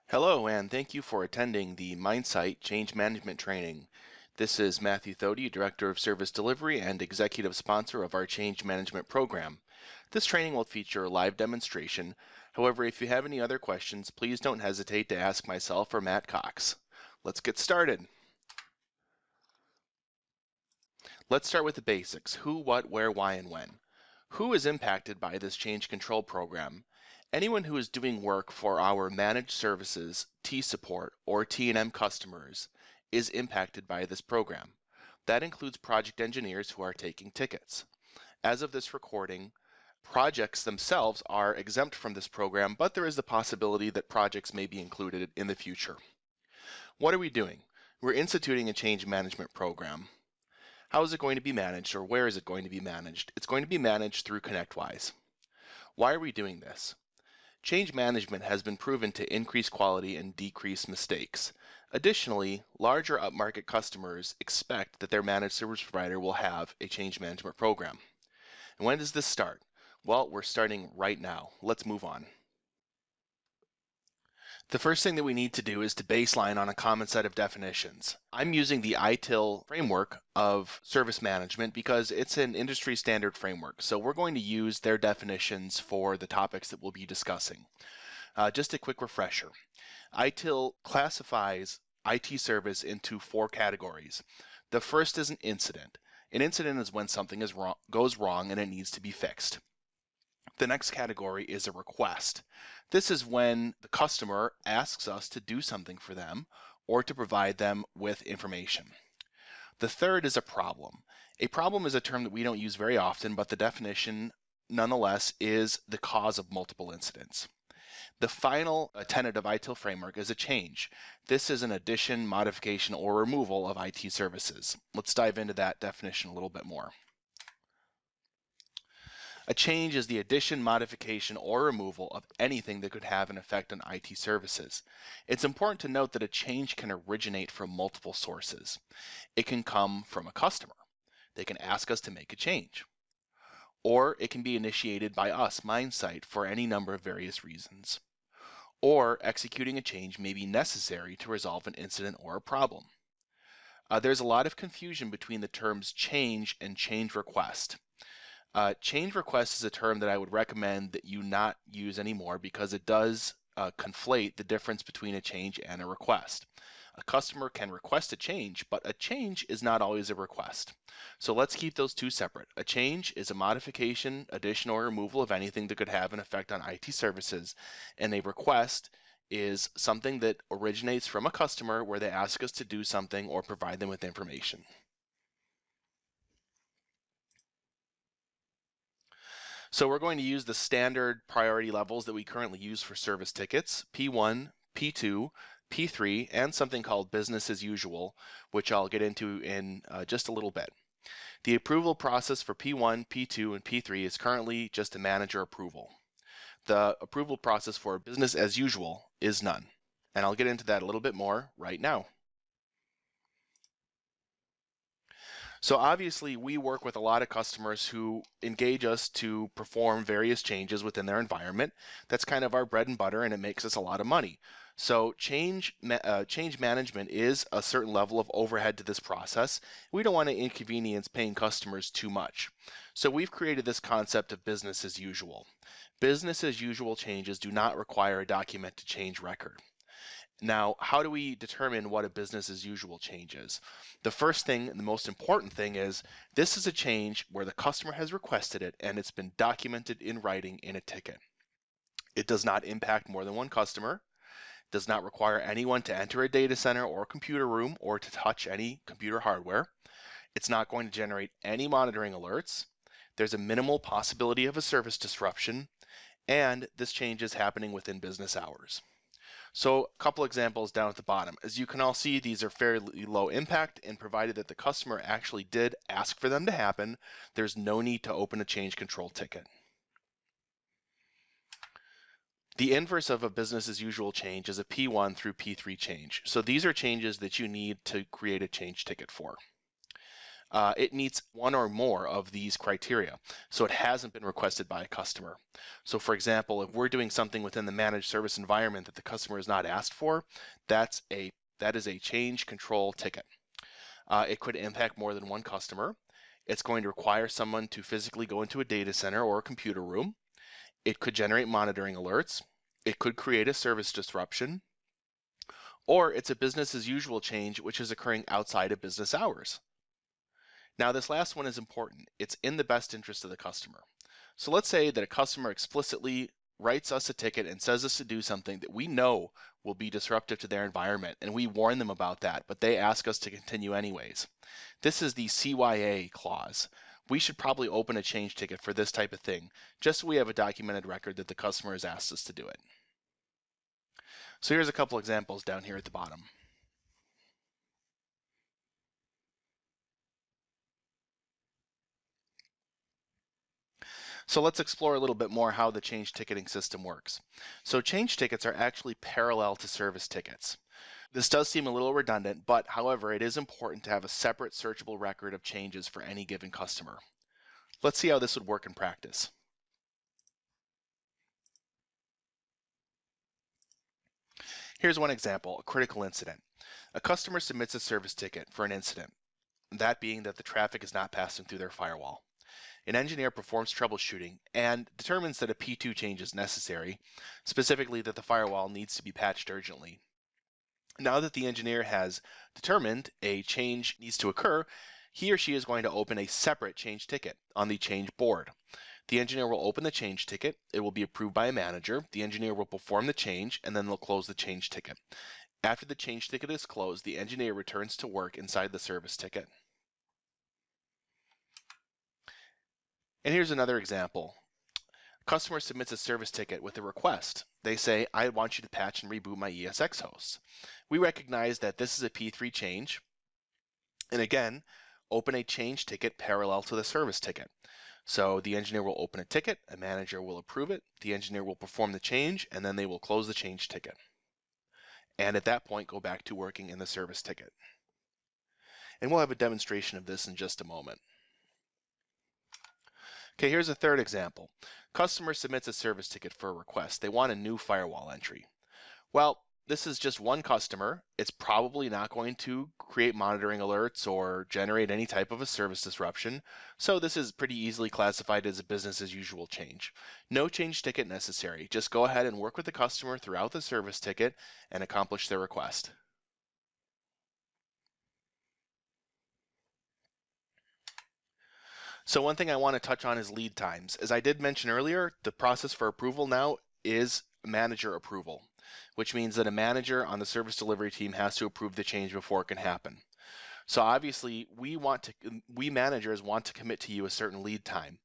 Hello, and thank you for attending the Mindsight Change Management Training. This is Matthew Thody, Director of Service Delivery and Executive Sponsor of our Change Management Program. This training will feature a live demonstration. However, if you have any other questions, please don't hesitate to ask myself or Matt Cox. Let's get started. Let's start with the basics: who, what, where, why, and when. Who is impacted by this change control program? Anyone who is doing work for our managed services, T-Support, or T&M customers is impacted by this program. That includes project engineers who are taking tickets. As of this recording, projects themselves are exempt from this program, but there is the possibility that projects may be included in the future. What are we doing? We're instituting a change management program. How is it going to be managed, or where is it going to be managed? It's going to be managed through ConnectWise. Why are we doing this? Change management has been proven to increase quality and decrease mistakes. Additionally, larger upmarket customers expect that their managed service provider will have a change management program. And when does this start? Well, we're starting right now. Let's move on. The first thing that we need to do is to baseline on a common set of definitions. I'm using the ITIL framework of service management because it's an industry standard framework. So we're going to use their definitions for the topics that we'll be discussing. Just a quick refresher. ITIL classifies IT service into 4 categories. The first is an incident. An incident is when something goes wrong and it needs to be fixed. The next category is a request. This is when the customer asks us to do something for them or to provide them with information. The third is a problem. A problem is a term that we don't use very often, but the definition nonetheless is the cause of multiple incidents. The final tenet of ITIL framework is a change. This is an addition, modification, or removal of IT services. Let's dive into that definition a little bit more. A change is the addition, modification, or removal of anything that could have an effect on IT services. It's important to note that a change can originate from multiple sources. It can come from a customer. They can ask us to make a change. Or it can be initiated by us, Mindsight, for any number of various reasons. Or executing a change may be necessary to resolve an incident or a problem. There's a lot of confusion between the terms change and change request. Change request is a term that I would recommend that you not use anymore because it does conflate the difference between a change and a request. A customer can request a change, but a change is not always a request. So let's keep those two separate. A change is a modification, addition, or removal of anything that could have an effect on IT services, and a request is something that originates from a customer where they ask us to do something or provide them with information. So we're going to use the standard priority levels that we currently use for service tickets: P1, P2, P3, and something called business as usual, which I'll get into in just a little bit. The approval process for P1, P2, and P3 is currently just a manager approval. The approval process for business as usual is none, and I'll get into that a little bit more right now. So obviously we work with a lot of customers who engage us to perform various changes within their environment. That's kind of our bread and butter, and it makes us a lot of money. So change management is a certain level of overhead to this process. We don't want to inconvenience paying customers too much. So we've created this concept of business as usual. Business as usual changes do not require a documented change record. Now, how do we determine what a business as usual change is? The first thing, and the most important thing, is this is a change where the customer has requested it and it's been documented in writing in a ticket. It does not impact more than one customer, does not require anyone to enter a data center or computer room or to touch any computer hardware. It's not going to generate any monitoring alerts. There's a minimal possibility of a service disruption, and this change is happening within business hours. So a couple examples down at the bottom. As you can all see, these are fairly low impact, and provided that the customer actually did ask for them to happen, there's no need to open a change control ticket. The inverse of a business as usual change is a P1 through P3 change. So these are changes that you need to create a change ticket for. It meets one or more of these criteria, so it hasn't been requested by a customer. So for example, if we're doing something within the managed service environment that the customer has not asked for, that is a change control ticket. It could impact more than one customer. It's going to require someone to physically go into a data center or a computer room. It could generate monitoring alerts. It could create a service disruption, or it's a business as usual change which is occurring outside of business hours. Now, this last one is important. It's in the best interest of the customer. So let's say that a customer explicitly writes us a ticket and says us to do something that we know will be disruptive to their environment, and we warn them about that, but they ask us to continue anyways. This is the CYA clause. We should probably open a change ticket for this type of thing, just so we have a documented record that the customer has asked us to do it. So here's a couple examples down here at the bottom. So let's explore a little bit more how the change ticketing system works. So change tickets are actually parallel to service tickets. This does seem a little redundant, but however, it is important to have a separate searchable record of changes for any given customer. Let's see how this would work in practice. Here's one example, a critical incident. A customer submits a service ticket for an incident, that being that the traffic is not passing through their firewall. An engineer performs troubleshooting and determines that a P2 change is necessary, specifically that the firewall needs to be patched urgently. Now that the engineer has determined a change needs to occur, he or she is going to open a separate change ticket on the change board. The engineer will open the change ticket, it will be approved by a manager, the engineer will perform the change, and then they'll close the change ticket. After the change ticket is closed, the engineer returns to work inside the service ticket. And here's another example. Customer submits a service ticket with a request. They say, I want you to patch and reboot my ESX hosts. We recognize that this is a P3 change, and again, open a change ticket parallel to the service ticket. So the engineer will open a ticket, a manager will approve it, the engineer will perform the change, and then they will close the change ticket. And at that point, go back to working in the service ticket. And we'll have a demonstration of this in just a moment. Okay, here's a third example. Customer submits a service ticket for a request. They want a new firewall entry. Well, this is just one customer. It's probably not going to create monitoring alerts or generate any type of a service disruption. So this is pretty easily classified as a business as usual change. No change ticket necessary. Just go ahead and work with the customer throughout the service ticket and accomplish their request. So one thing I want to touch on is lead times. As I did mention earlier, the process for approval now is manager approval, which means that a manager on the service delivery team has to approve the change before it can happen. So obviously, we managers want to commit to you a certain lead time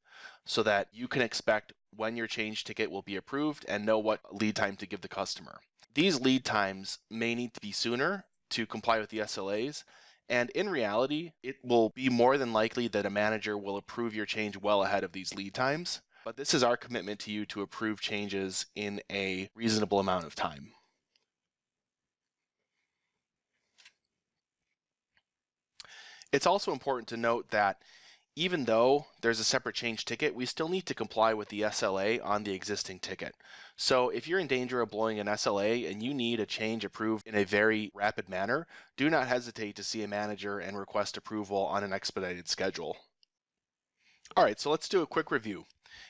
so that you can expect when your change ticket will be approved and know what lead time to give the customer. These lead times may need to be sooner to comply with the SLAs, and in reality, it will be more than likely that a manager will approve your change well ahead of these lead times. But this is our commitment to you to approve changes in a reasonable amount of time. It's also important to note that even though there's a separate change ticket, we still need to comply with the SLA on the existing ticket. So if you're in danger of blowing an SLA and you need a change approved in a very rapid manner, do not hesitate to see a manager and request approval on an expedited schedule. All right, so let's do a quick review.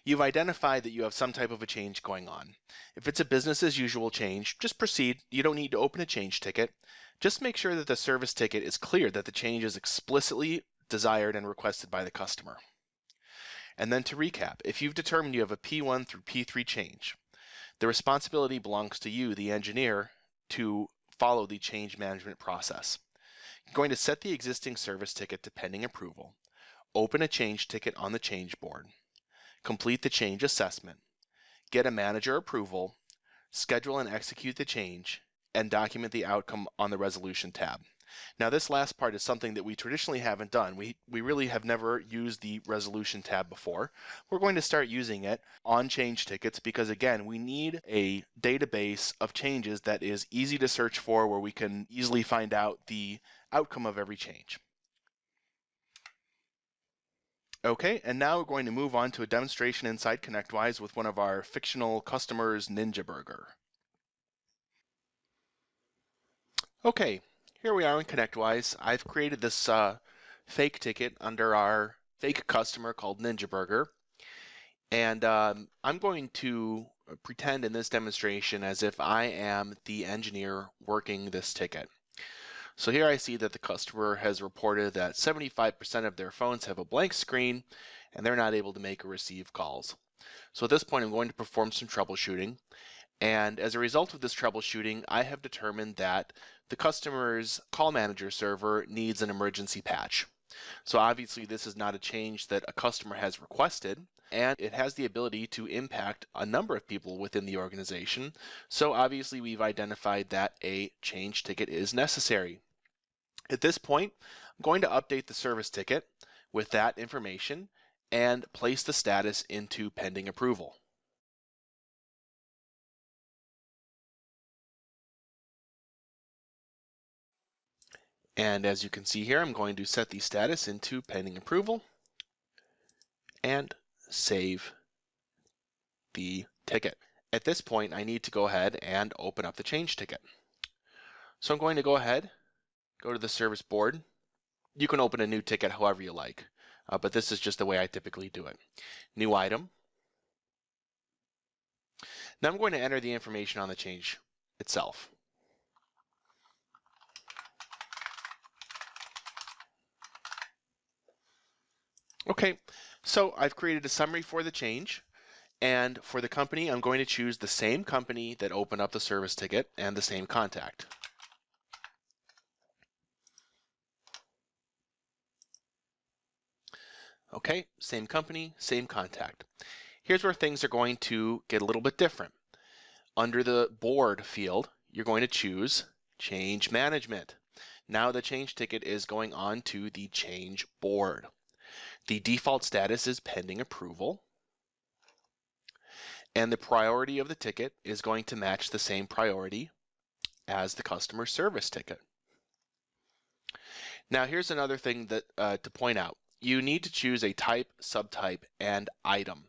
You've identified that you have some type of a change going on. If it's a business as usual change, just proceed. You don't need to open a change ticket. Just make sure that the service ticket is clear that the change is explicitly desired and requested by the customer. And then to recap, if you've determined you have a P1 through P3 change, the responsibility belongs to you, the engineer, to follow the change management process. You're going to set the existing service ticket to pending approval, open a change ticket on the change board, complete the change assessment, get a manager approval, schedule and execute the change, and document the outcome on the resolution tab. Now this last part is something that we traditionally haven't done. We really have never used the resolution tab before. We're going to start using it on change tickets because again, we need a database of changes that is easy to search for where we can easily find out the outcome of every change. Okay, and now we're going to move on to a demonstration inside ConnectWise with one of our fictional customers, Ninja Burger. Okay, here we are in ConnectWise. I've created this fake ticket under our fake customer called Ninja Burger, and I'm going to pretend in this demonstration as if I am the engineer working this ticket. So here I see that the customer has reported that 75% of their phones have a blank screen and they're not able to make or receive calls. So at this point, I'm going to perform some troubleshooting. And as a result of this troubleshooting, I have determined that the customer's call manager server needs an emergency patch. So obviously this is not a change that a customer has requested, and it has the ability to impact a number of people within the organization. So obviously we've identified that a change ticket is necessary. At this point, I'm going to update the service ticket with that information and place the status into pending approval. And as you can see here, I'm going to set the status into pending approval and save the ticket. At this point, I need to go ahead and open up the change ticket. So I'm going to go ahead, go to the service board. You can open a new ticket however you like, but this is just the way I typically do it. New item. Now I'm going to enter the information on the change itself. Okay, so I've created a summary for the change, and for the company, I'm going to choose the same company that opened up the service ticket and the same contact. Okay, same company, same contact. Here's where things are going to get a little bit different. Under the board field, you're going to choose change management. Now the change ticket is going on to the change board. The default status is pending approval, and the priority of the ticket is going to match the same priority as the customer service ticket. Now here's another thing that to point out. You need to choose a type, subtype, and item.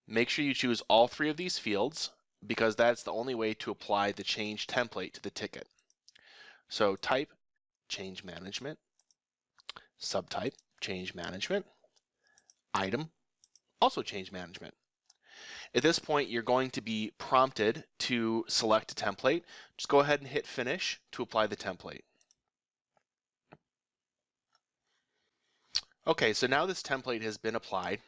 Make sure you choose all three of these fields because that's the only way to apply the change template to the ticket. So type, change management, subtype, change management, item, also change management. At this point, you're going to be prompted to select a template. Just go ahead and hit finish to apply the template. Okay, so now this template has been applied,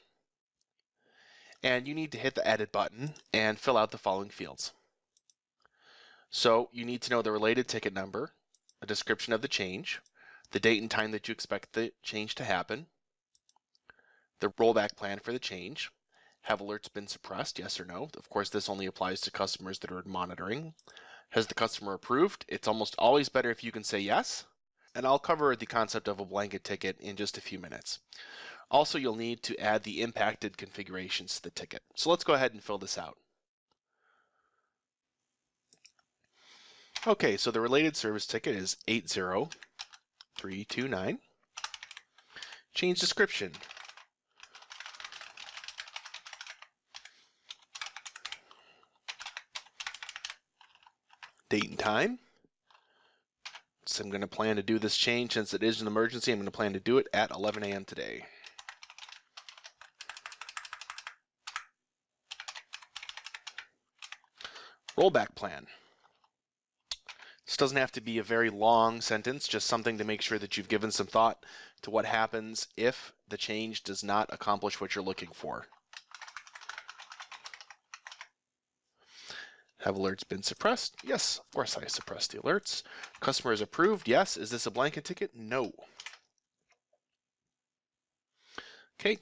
and you need to hit the edit button and fill out the following fields. So you need to know the related ticket number, a description of the change, the date and time that you expect the change to happen, the rollback plan for the change, have alerts been suppressed, yes or no? Of course, this only applies to customers that are monitoring. Has the customer approved? It's almost always better if you can say yes. And I'll cover the concept of a blanket ticket in just a few minutes. Also, you'll need to add the impacted configurations to the ticket. So let's go ahead and fill this out. Okay, so the related service ticket is 80329. Change description. Date and time. So I'm going to plan to do this change since it is an emergency. I'm going to plan to do it at 11 a.m. today. Rollback plan. This doesn't have to be a very long sentence, just something to make sure that you've given some thought to what happens if the change does not accomplish what you're looking for. Have alerts been suppressed? Yes, of course I suppressed the alerts. Customer is approved? Yes. Is this a blanket ticket? No. Okay.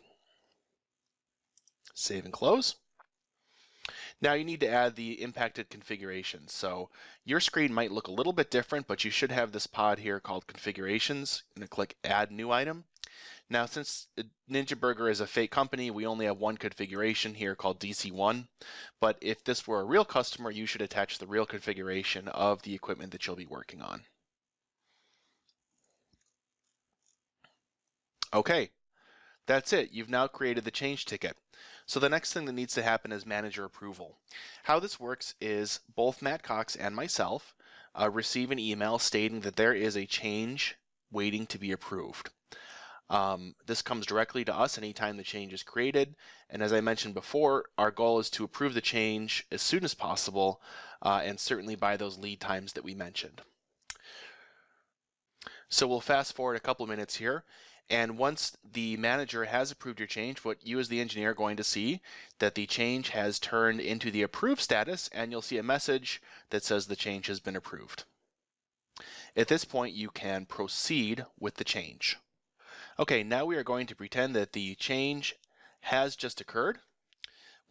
Save and close. Now you need to add the impacted configurations. So your screen might look a little bit different, but you should have this pod here called configurations. I'm going to click add new item. Now, since Ninja Burger is a fake company, we only have one configuration here called DC1. But if this were a real customer, you should attach the real configuration of the equipment that you'll be working on. Okay, That's it. You've now created the change ticket. So the next thing that needs to happen is manager approval. How this works is both Matt Cox and myself receive an email stating that there is a change waiting to be approved. This comes directly to us anytime the change is created. And as I mentioned before, our goal is to approve the change as soon as possible, and certainly by those lead times that we mentioned. So we'll fast forward a couple minutes here. And once the manager has approved your change, what you as the engineer are going to see that the change has turned into the approved status, and you'll see a message that says the change has been approved. At this point, you can proceed with the change. Okay, now we are going to pretend that the change has just occurred.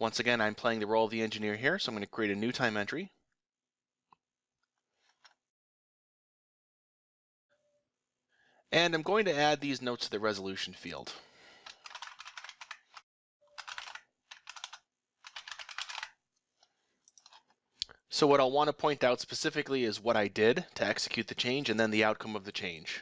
Once again, I'm playing the role of the engineer here, so I'm going to create a new time entry. And I'm going to add these notes to the resolution field. So what I'll want to point out specifically is what I did to execute the change and then the outcome of the change.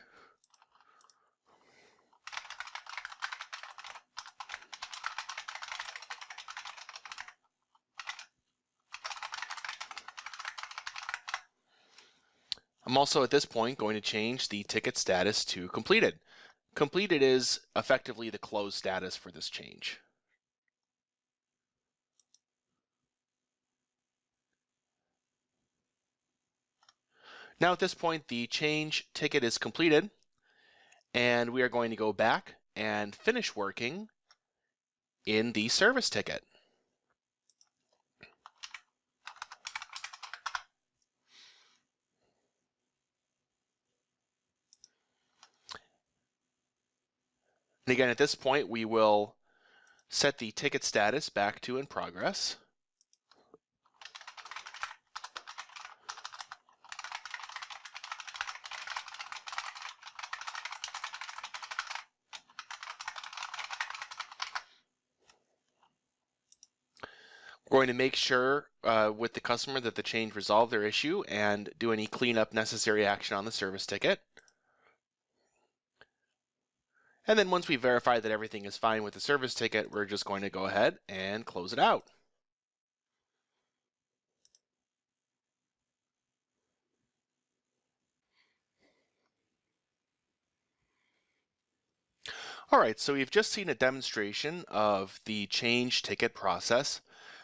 I'm also at this point going to change the ticket status to completed. Completed is effectively the closed status for this change. Now at this point, the change ticket is completed, and we are going to go back and finish working in the service ticket. And again, at this point, we will set the ticket status back to in progress. We're going to make sure with the customer that the change resolved their issue and do any cleanup necessary action on the service ticket. And then once we verify that everything is fine with the service ticket, we're just going to go ahead and close it out. All right, so we've just seen a demonstration of the change ticket process.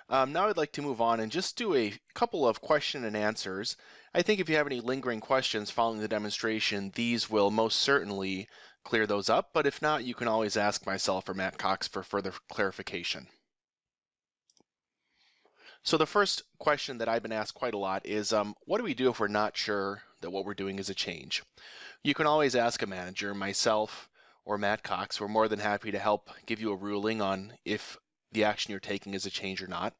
Now I'd like to move on and just do a couple of question and answers. I think if you have any lingering questions following the demonstration, these will most certainly clear those up, but if not, you can always ask myself or Matt Cox for further clarification. So the first question that I've been asked quite a lot is, what do we do if we're not sure that what we're doing is a change? You can always ask a manager, myself or Matt Cox. We're more than happy to help give you a ruling on if the action you're taking is a change or not.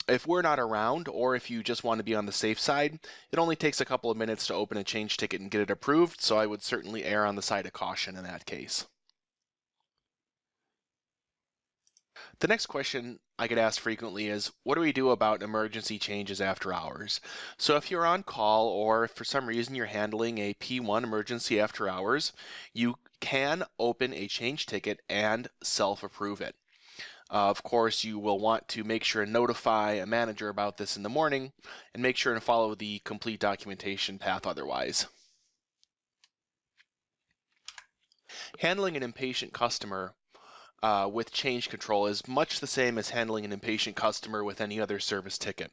If we're not around, or if you just want to be on the safe side, it only takes a couple of minutes to open a change ticket and get it approved, so I would certainly err on the side of caution in that case. The next question I get asked frequently is, what do we do about emergency changes after hours? So if you're on call, or if for some reason you're handling a P1 emergency after hours, you can open a change ticket and self-approve it. Of course, you will want to make sure and notify a manager about this in the morning and make sure and follow the complete documentation path otherwise. Handling an impatient customer with change control is much the same as handling an impatient customer with any other service ticket.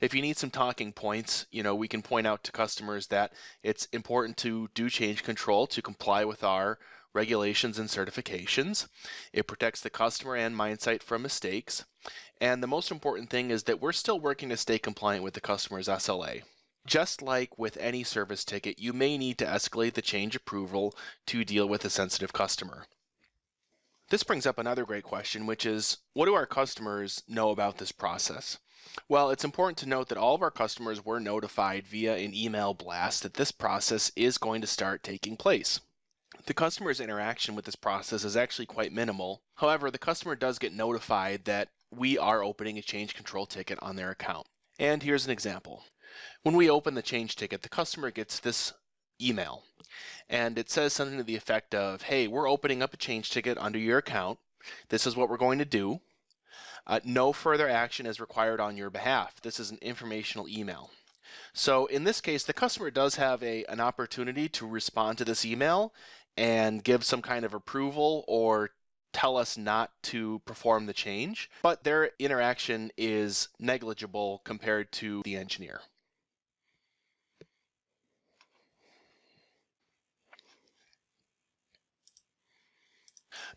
If you need some talking points, we can point out to customers that it's important to do change control to comply with our regulations and certifications. It protects the customer and Mindsight from mistakes. And the most important thing is that we're still working to stay compliant with the customer's SLA. Just like with any service ticket, you may need to escalate the change approval to deal with a sensitive customer. This brings up another great question, which is, what do our customers know about this process? Well, it's important to note that all of our customers were notified via an email blast that this process is going to start taking place. The customer's interaction with this process is actually quite minimal. However, the customer does get notified that we are opening a change control ticket on their account. And here's an example. When we open the change ticket, the customer gets this email. And it says something to the effect of, hey, we're opening up a change ticket under your account. This is what we're going to do. No further action is required on your behalf. This is an informational email. So in this case, the customer does have an opportunity to respond to this email and give some kind of approval or tell us not to perform the change, but their interaction is negligible compared to the engineer.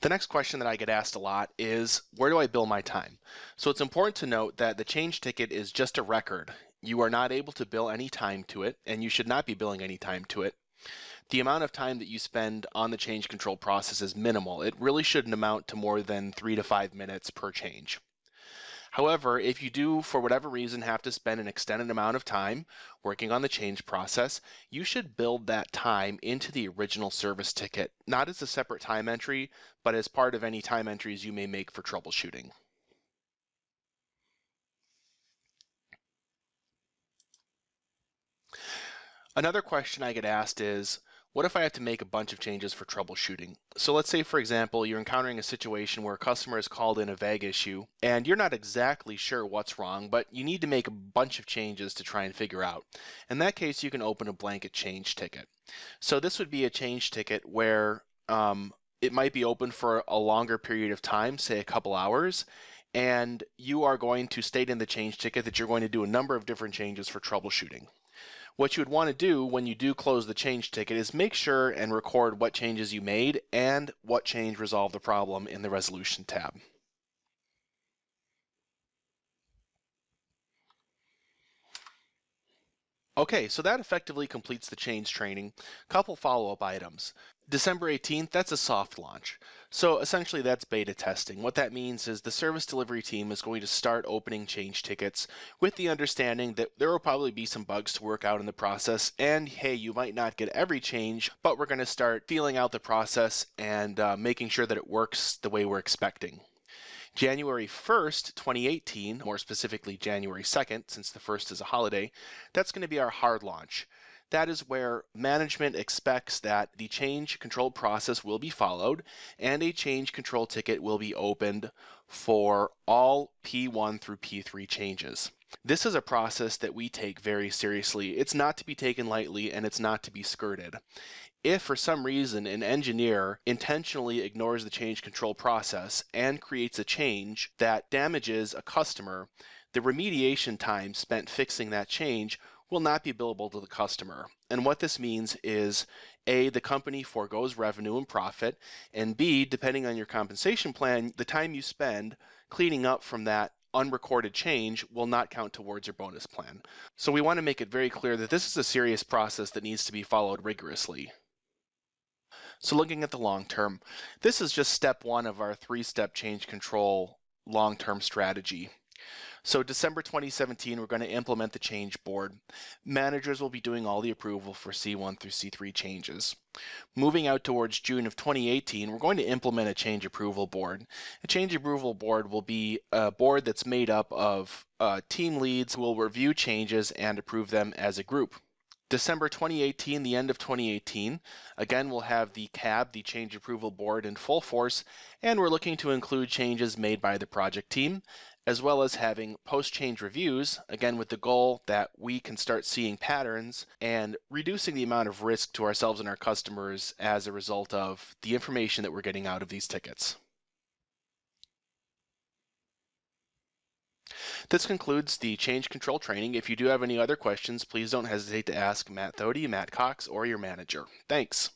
The next question that I get asked a lot is, where do I bill my time? So it's important to note that the change ticket is just a record. You are not able to bill any time to it, and you should not be billing any time to it. The amount of time that you spend on the change control process is minimal. It really shouldn't amount to more than 3 to 5 minutes per change. However, if you do, for whatever reason, have to spend an extended amount of time working on the change process, you should build that time into the original service ticket, not as a separate time entry, but as part of any time entries you may make for troubleshooting. Another question I get asked is, what if I have to make a bunch of changes for troubleshooting? So let's say, for example, you're encountering a situation where a customer has called in a vague issue and you're not exactly sure what's wrong, but you need to make a bunch of changes to try and figure out. In that case, you can open a blanket change ticket. So this would be a change ticket where it might be open for a longer period of time, say a couple hours, and you are going to state in the change ticket that you're going to do a number of different changes for troubleshooting. What you would want to do when you do close the change ticket is make sure and record what changes you made and what change resolved the problem in the resolution tab. Okay, so that effectively completes the change training. Couple follow-up items. December 18th, that's a soft launch. So essentially that's beta testing. What that means is the service delivery team is going to start opening change tickets with the understanding that there will probably be some bugs to work out in the process, and hey, you might not get every change, but we're going to start feeling out the process and making sure that it works the way we're expecting. January 1st, 2018, more specifically January 2nd, since the 1st is a holiday, that's going to be our hard launch. That is where management expects that the change control process will be followed and a change control ticket will be opened for all P1 through P3 changes. This is a process that we take very seriously. It's not to be taken lightly and it's not to be skirted. If for some reason an engineer intentionally ignores the change control process and creates a change that damages a customer, the remediation time spent fixing that change will not be billable to the customer. And what this means is A, the company forgoes revenue and profit, and B, depending on your compensation plan, the time you spend cleaning up from that unrecorded change will not count towards your bonus plan. So we want to make it very clear that this is a serious process that needs to be followed rigorously. So looking at the long term, this is just step one of our three-step change control long-term strategy. So December 2017, we're going to implement the change board. Managers will be doing all the approval for C1 through C3 changes. Moving out towards June of 2018, we're going to implement a change approval board. A change approval board will be a board that's made up of team leads who will review changes and approve them as a group. December 2018, the end of 2018, again, we'll have the CAB, the Change Approval Board, in full force, and we're looking to include changes made by the project team, as well as having post-change reviews, again, with the goal that we can start seeing patterns and reducing the amount of risk to ourselves and our customers as a result of the information that we're getting out of these tickets. This concludes the change control training. If you do have any other questions, please don't hesitate to ask Matt Thody, Matt Cox, or your manager. Thanks.